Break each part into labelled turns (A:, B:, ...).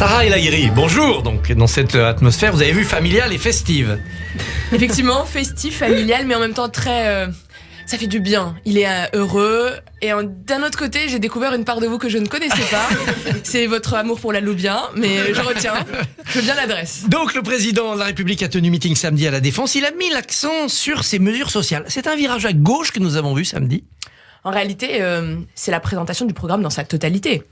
A: Sarah El Haïry, bonjour. Donc dans cette atmosphère, vous avez vu familiale et festive.
B: Effectivement, festif, familial, mais en même temps très... ça fait du bien. Il est heureux. Et d'un autre côté, j'ai découvert une part de vous que je ne connaissais pas. C'est votre amour pour la loubia, mais je retiens. Je veux bien l'adresse.
A: Donc le président de la République a tenu meeting samedi à la Défense. Il a mis l'accent sur ses mesures sociales. C'est un virage à gauche que nous avons vu samedi.
B: En réalité, c'est la présentation du programme dans sa totalité.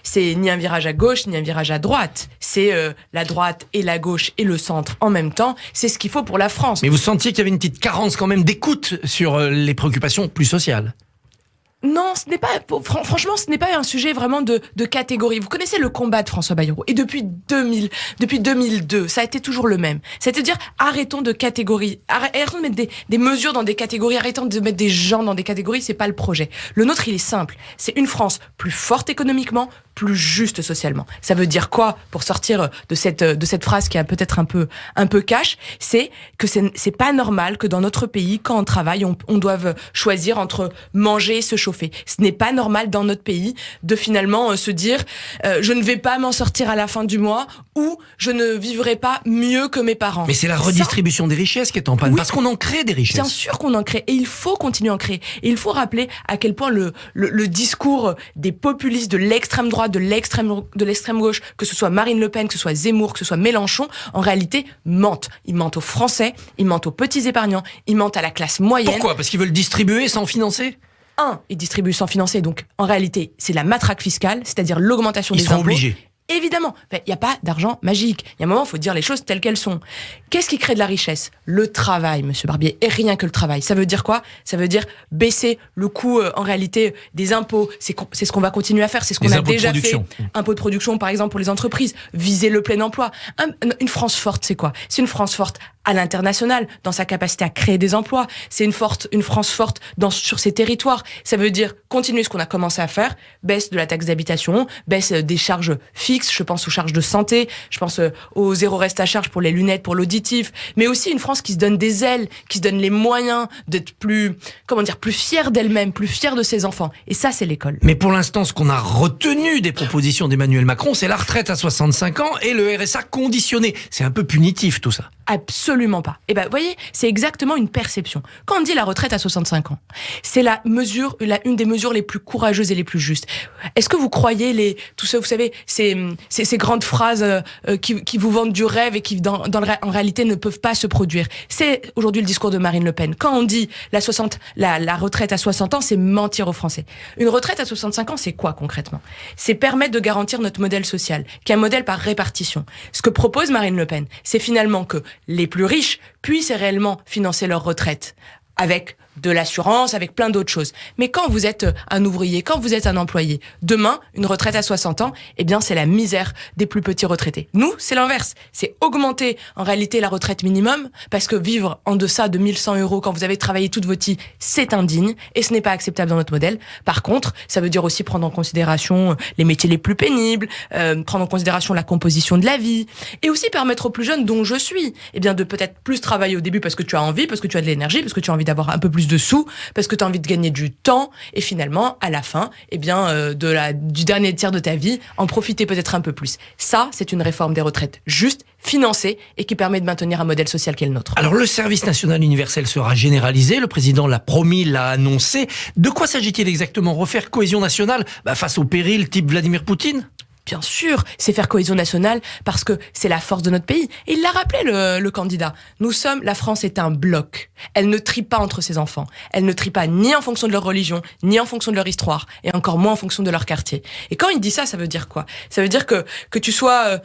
B: C'est ni un virage à gauche, ni un virage à droite. C'est la droite et la gauche et le centre en même temps. C'est ce qu'il faut pour la France.
A: Mais vous sentiez qu'il y avait une petite carence quand même d'écoute sur les préoccupations plus sociales.
B: Non, ce n'est pas, franchement, ce n'est pas un sujet vraiment de catégorie. Vous connaissez le combat de François Bayrou. Et depuis 2002, ça a été toujours le même. C'est-à-dire, arrêtons de catégorie, arrêtons de mettre des mesures dans des catégories, arrêtons de mettre des gens dans des catégories, c'est pas le projet. Le nôtre, il est simple. C'est une France plus forte économiquement, plus juste socialement. Ça veut dire quoi, pour sortir de cette phrase qui a peut-être un peu cash, c'est que c'est pas normal que dans notre pays, quand on travaille, on doive choisir entre manger et se chauffer. Ce n'est pas normal dans notre pays de finalement se dire je ne vais pas m'en sortir à la fin du mois ou je ne vivrai pas mieux que mes parents.
A: Mais c'est la redistribution des richesses qui est en panne, oui, parce qu'on en crée des richesses.
B: Bien sûr qu'on en crée et il faut continuer à en créer. Et il faut rappeler à quel point le discours des populistes de l'extrême droite, de l'extrême gauche, que ce soit Marine Le Pen, que ce soit Zemmour, que ce soit Mélenchon, en réalité mentent. Ils mentent aux Français, ils mentent aux petits épargnants, ils mentent à la classe moyenne.
A: Pourquoi ? Parce qu'ils veulent distribuer sans financer ?
B: Ils distribuent sans financer, donc en réalité, c'est la matraque fiscale, c'est-à-dire l'augmentation des impôts.
A: Ils sont obligés.
B: Évidemment, il n'y a pas d'argent magique. Il y a un moment, il faut dire les choses telles qu'elles sont. Qu'est-ce qui crée de la richesse ? Le travail, monsieur Barbier, et rien que le travail. Ça veut dire quoi ? Ça veut dire baisser le coût, en réalité, des impôts. C'est ce qu'on va continuer à faire, c'est ce qu'on a déjà fait. Impôts de production, par exemple, pour les entreprises. Viser le plein emploi. Une France forte, c'est quoi ? C'est une France forte à l'international, dans sa capacité à créer des emplois. C'est une France forte sur ses territoires. Ça veut dire continuer ce qu'on a commencé à faire, baisse de la taxe d'habitation, baisse des charges fixes, je pense aux charges de santé, je pense au zéro reste à charge pour les lunettes, pour l'auditif, mais aussi une France qui se donne des ailes, qui se donne les moyens d'être plus fière d'elle-même, plus fière de ses enfants. Et ça, c'est l'école.
A: Mais pour l'instant, ce qu'on a retenu des propositions d'Emmanuel Macron, c'est la retraite à 65 ans et le RSA conditionné. C'est un peu punitif, tout ça.
B: Absolument pas. Et vous voyez, c'est exactement une perception. Quand on dit la retraite à 65 ans, c'est une des mesures les plus courageuses et les plus justes. Est-ce que vous croyez tout ça, vous savez, ces grandes phrases qui vous vendent du rêve et qui en réalité ne peuvent pas se produire. C'est aujourd'hui le discours de Marine Le Pen. Quand on dit la retraite à 60 ans, c'est mentir aux Français. Une retraite à 65 ans, c'est quoi concrètement ? C'est permettre de garantir notre modèle social, qui est un modèle par répartition. Ce que propose Marine Le Pen, c'est finalement que les plus riches puissent réellement financer leur retraite avec de l'assurance, avec plein d'autres choses. Mais quand vous êtes un ouvrier, quand vous êtes un employé, demain, une retraite à 60 ans, c'est la misère des plus petits retraités. Nous, c'est l'inverse. C'est augmenter, en réalité, la retraite minimum, parce que vivre en deçà de 1100 € quand vous avez travaillé toute votre vie, c'est indigne, et ce n'est pas acceptable dans notre modèle. Par contre, ça veut dire aussi prendre en considération les métiers les plus pénibles, prendre en considération la composition de la vie, et aussi permettre aux plus jeunes, dont je suis, de peut-être plus travailler au début parce que tu as envie, parce que tu as de l'énergie, parce que tu as envie d'avoir un peu plus de sous, parce que tu as envie de gagner du temps, et finalement, à la fin, du dernier tiers de ta vie, en profiter peut-être un peu plus. Ça, c'est une réforme des retraites juste, financée, et qui permet de maintenir un modèle social qui est le nôtre.
A: Alors, le service national universel sera généralisé, le président l'a promis, l'a annoncé. De quoi s'agit-il exactement ? Refaire cohésion nationale face au péril type Vladimir Poutine ?
B: Bien sûr, c'est faire cohésion nationale parce que c'est la force de notre pays. Et il l'a rappelé, le candidat. La France est un bloc. Elle ne trie pas entre ses enfants. Elle ne trie pas ni en fonction de leur religion, ni en fonction de leur histoire, et encore moins en fonction de leur quartier. Et quand il dit ça, ça veut dire quoi ? Ça veut dire que tu sois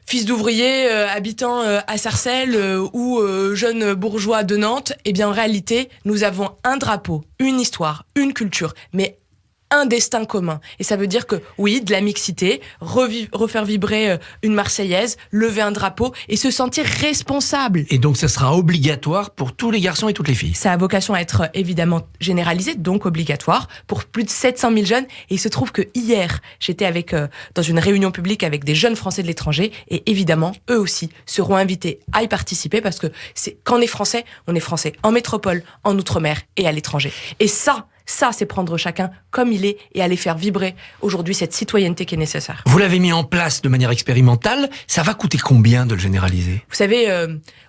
B: fils d'ouvrier, habitant à Sarcelles ou jeune bourgeois de Nantes, en réalité, nous avons un drapeau, une histoire, une culture, mais un destin commun. Et ça veut dire que, oui, de la mixité, refaire vibrer une Marseillaise, lever un drapeau et se sentir responsable.
A: Et donc, ça sera obligatoire pour tous les garçons et toutes les filles.
B: Ça a vocation à être évidemment généralisé, donc obligatoire, pour plus de 700 000 jeunes. Et il se trouve que hier, j'étais dans une réunion publique avec des jeunes Français de l'étranger. Et évidemment, eux aussi seront invités à y participer parce que quand on est Français en métropole, en Outre-mer et à l'étranger. Et ça Ça, c'est prendre chacun comme il est et aller faire vibrer aujourd'hui cette citoyenneté qui est nécessaire.
A: Vous l'avez mis en place de manière expérimentale. Ça va coûter combien de le généraliser ?
B: Vous savez,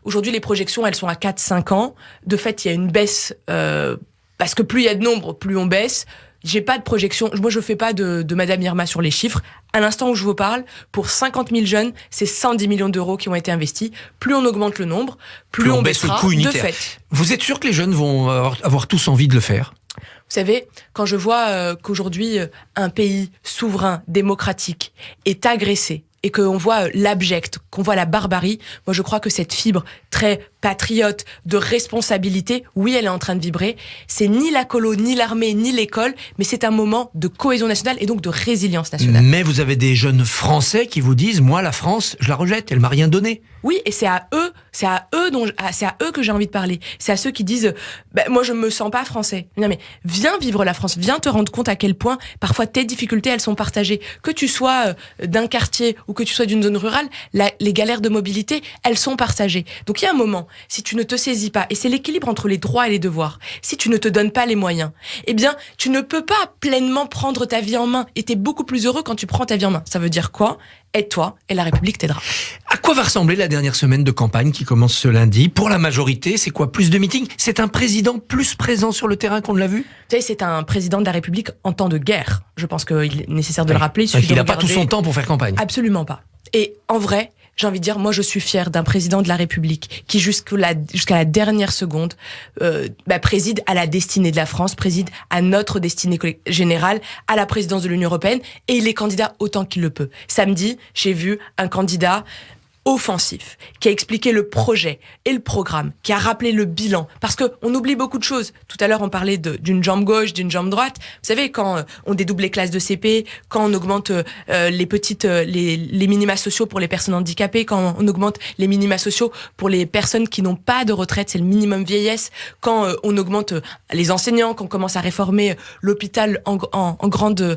B: aujourd'hui, les projections, elles sont à 4-5 ans. De fait, il y a une baisse, parce que plus il y a de nombres, plus on baisse. J'ai pas de projection. Moi, je fais pas de Madame Irma sur les chiffres. À l'instant où je vous parle, pour 50 000 jeunes, c'est 110 millions d'euros qui ont été investis. Plus on augmente le nombre, plus on
A: baisse le
B: baissera
A: coût
B: de
A: unitaire.
B: fait.
A: Vous êtes sûr que les jeunes vont avoir tous envie de le faire ?
B: Vous savez, quand je vois qu'aujourd'hui, un pays souverain, démocratique, est agressé, et qu'on voit l'abject, qu'on voit la barbarie, moi je crois que cette fibre très patriote, de responsabilité, oui, elle est en train de vibrer. C'est ni la colo, ni l'armée, ni l'école, mais c'est un moment de cohésion nationale et donc de résilience nationale.
A: Mais vous avez des jeunes Français qui vous disent, moi, la France, je la rejette, elle m'a rien donné.
B: Oui, et c'est à eux que j'ai envie de parler. C'est à ceux qui disent, moi je me sens pas français. Non mais viens vivre la France, viens te rendre compte à quel point parfois tes difficultés elles sont partagées. Que tu sois d'un quartier ou que tu sois d'une zone rurale, les galères de mobilité elles sont partagées. Donc il y a un moment, si tu ne te saisis pas, et c'est l'équilibre entre les droits et les devoirs, si tu ne te donnes pas les moyens, eh bien tu ne peux pas pleinement prendre ta vie en main. Et t'es beaucoup plus heureux quand tu prends ta vie en main. Ça veut dire quoi ? Aide-toi et la République t'aidera.
A: À quoi va ressembler la dernière semaine de campagne qui commence ce lundi ? Pour la majorité, c'est quoi ? Plus de meetings ? C'est un président plus présent sur le terrain qu'on ne l'a vu ?
B: Vous savez, c'est un président de la République en temps de guerre. Je pense qu'il est nécqu'à le rappeler.
A: Il n'a pas tout son temps pour faire campagne.
B: Absolument pas. Et en vrai, j'ai envie de dire, moi je suis fière d'un président de la République qui jusqu'à la dernière seconde préside à la destinée de la France, préside à notre destinée générale, à la présidence de l'Union européenne, et il est candidat autant qu'il le peut. Samedi, j'ai vu un candidat offensif, qui a expliqué le projet et le programme, qui a rappelé le bilan, parce que on oublie beaucoup de choses. Tout à l'heure, on parlait d'une jambe gauche, d'une jambe droite. Vous savez, quand on dédouble les classes de CP, quand on augmente les minima sociaux pour les personnes handicapées, quand on augmente les minima sociaux pour les personnes qui n'ont pas de retraite, c'est le minimum vieillesse, quand on augmente les enseignants, quand on commence à réformer l'hôpital en grande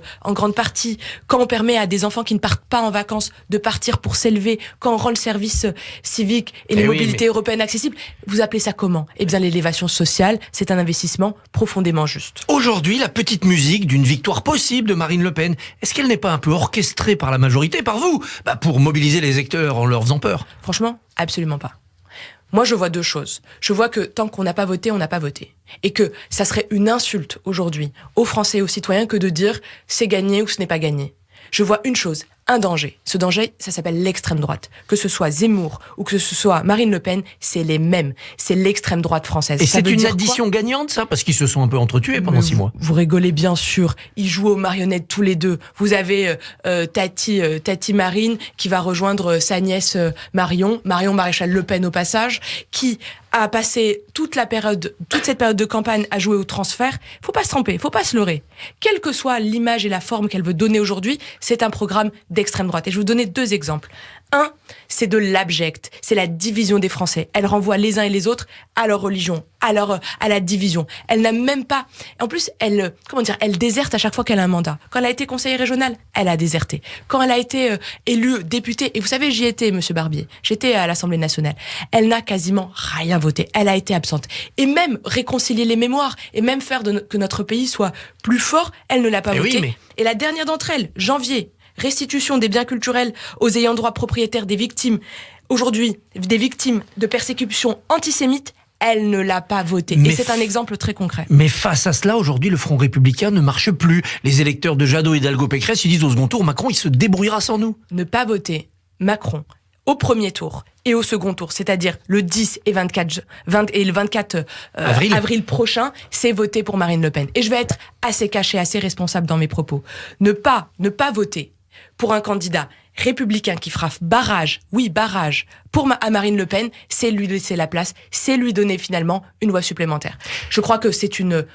B: partie, quand on permet à des enfants qui ne partent pas en vacances de partir pour s'élever, quand on rend le service civique et les mobilités européennes accessibles. Vous appelez ça comment ? Eh bien, l'élévation sociale, c'est un investissement profondément juste.
A: Aujourd'hui, la petite musique d'une victoire possible de Marine Le Pen, est-ce qu'elle n'est pas un peu orchestrée par la majorité, par vous, pour mobiliser les électeurs en leur faisant peur ?
B: Franchement, absolument pas. Moi, je vois deux choses. Je vois que tant qu'on n'a pas voté, on n'a pas voté. Et que ça serait une insulte aujourd'hui aux Français et aux citoyens que de dire c'est gagné ou ce n'est pas gagné. Je vois une chose, un danger. Ce danger, ça s'appelle l'extrême droite. Que ce soit Zemmour ou que ce soit Marine Le Pen, c'est les mêmes. C'est l'extrême droite française.
A: Et c'est une addition gagnante, ça ? Parce qu'ils se sont un peu entretués pendant 6 mois.
B: Vous rigolez bien sûr. Ils jouent aux marionnettes tous les deux. Vous avez Tati Marine qui va rejoindre sa nièce Marion Maréchal Le Pen au passage, qui a passé toute cette période de campagne à jouer au transfert. Faut pas se tromper, faut pas se leurrer. Quelle que soit l'image et la forme qu'elle veut donner aujourd'hui, c'est un programme d'extrême droite. Et je vais vous donner 2 exemples. Un, c'est de l'abject, c'est la division des Français. Elle renvoie les uns et les autres à leur religion, à la division. Elle n'a même pas... En plus, elle déserte à chaque fois qu'elle a un mandat. Quand elle a été conseillère régionale, elle a déserté. Quand elle a été élue députée, et vous savez, j'y étais, monsieur Barbier, j'étais à l'Assemblée nationale, elle n'a quasiment rien voté. Elle a été absente. Et même réconcilier les mémoires, et même faire que notre pays soit plus fort, elle ne l'a pas voté.
A: Oui,
B: Et la dernière d'entre elles, janvier, restitution des biens culturels aux ayants droit propriétaires des victimes, aujourd'hui, des victimes de persécutions antisémites, elle ne l'a pas voté. Et c'est un exemple très concret.
A: Mais face à cela, aujourd'hui, le Front républicain ne marche plus. Les électeurs de Jadot et d'Hidalgo-Pécresse, ils disent au second tour, Macron, il se débrouillera sans nous.
B: Ne pas voter Macron au premier tour et au second tour, c'est-à-dire le 10 et le 24 avril prochain, c'est voter pour Marine Le Pen. Et je vais être assez cachée, assez responsable dans mes propos. Ne pas voter pour un candidat républicain qui fera barrage à Marine Le Pen, c'est lui laisser la place, c'est lui donner finalement une voix supplémentaire. Je crois que c'est une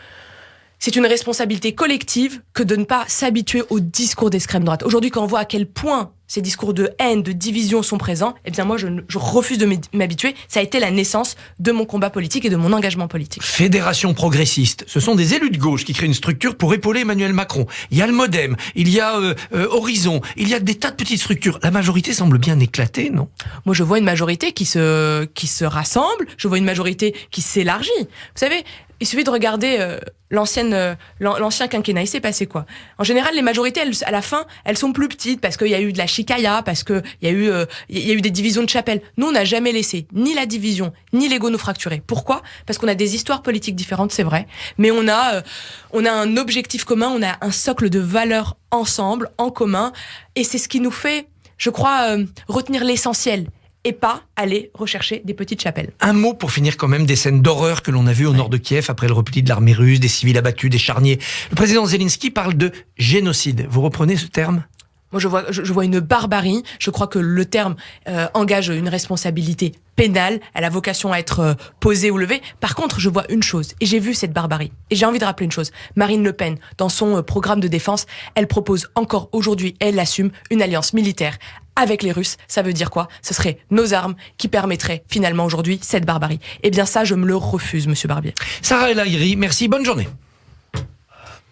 B: responsabilité collective que de ne pas s'habituer au discours d'extrême droite. Aujourd'hui, quand on voit à quel point ces discours de haine, de division sont présents, eh bien moi, je refuse de m'habituer. Ça a été la naissance de mon combat politique et de mon engagement politique.
A: Fédération progressiste, ce sont des élus de gauche qui créent une structure pour épauler Emmanuel Macron. Il y a le Modem, il y a Horizon, il y a des tas de petites structures. La majorité semble bien éclatée, non ?
B: Moi, je vois une majorité qui se rassemble, je vois une majorité qui s'élargit. Vous savez, il suffit de regarder l'ancien quinquennat. Il s'est passé quoi? En général, les majorités, à la fin, elles sont plus petites parce qu'il y a eu de la chicaya, parce qu'il y a eu des divisions de chapelles. Nous, on n'a jamais laissé ni la division, ni l'ego nous fracturer. Pourquoi? Parce qu'on a des histoires politiques différentes, c'est vrai, mais on a un objectif commun, on a un socle de valeurs ensemble, en commun, et c'est ce qui nous fait, je crois, retenir l'essentiel et pas aller rechercher des petites chapelles.
A: Un mot pour finir quand même des scènes d'horreur que l'on a vues au nord de Kiev après le repli de l'armée russe, des civils abattus, des charniers. Le président Zelensky parle de génocide. Vous reprenez ce terme ?
B: Moi, je vois une barbarie. Je crois que le terme engage une responsabilité pénale. Elle a vocation à être posée ou levée. Par contre, je vois une chose, et j'ai vu cette barbarie. Et j'ai envie de rappeler une chose. Marine Le Pen, dans son programme de défense, elle propose encore aujourd'hui, elle l'assume, une alliance militaire avec les Russes. Ça veut dire quoi? Ce serait nos armes qui permettraient finalement aujourd'hui cette barbarie. Eh bien ça, je me le refuse, monsieur Barbier.
A: Sarah El Haïry, merci, bonne journée.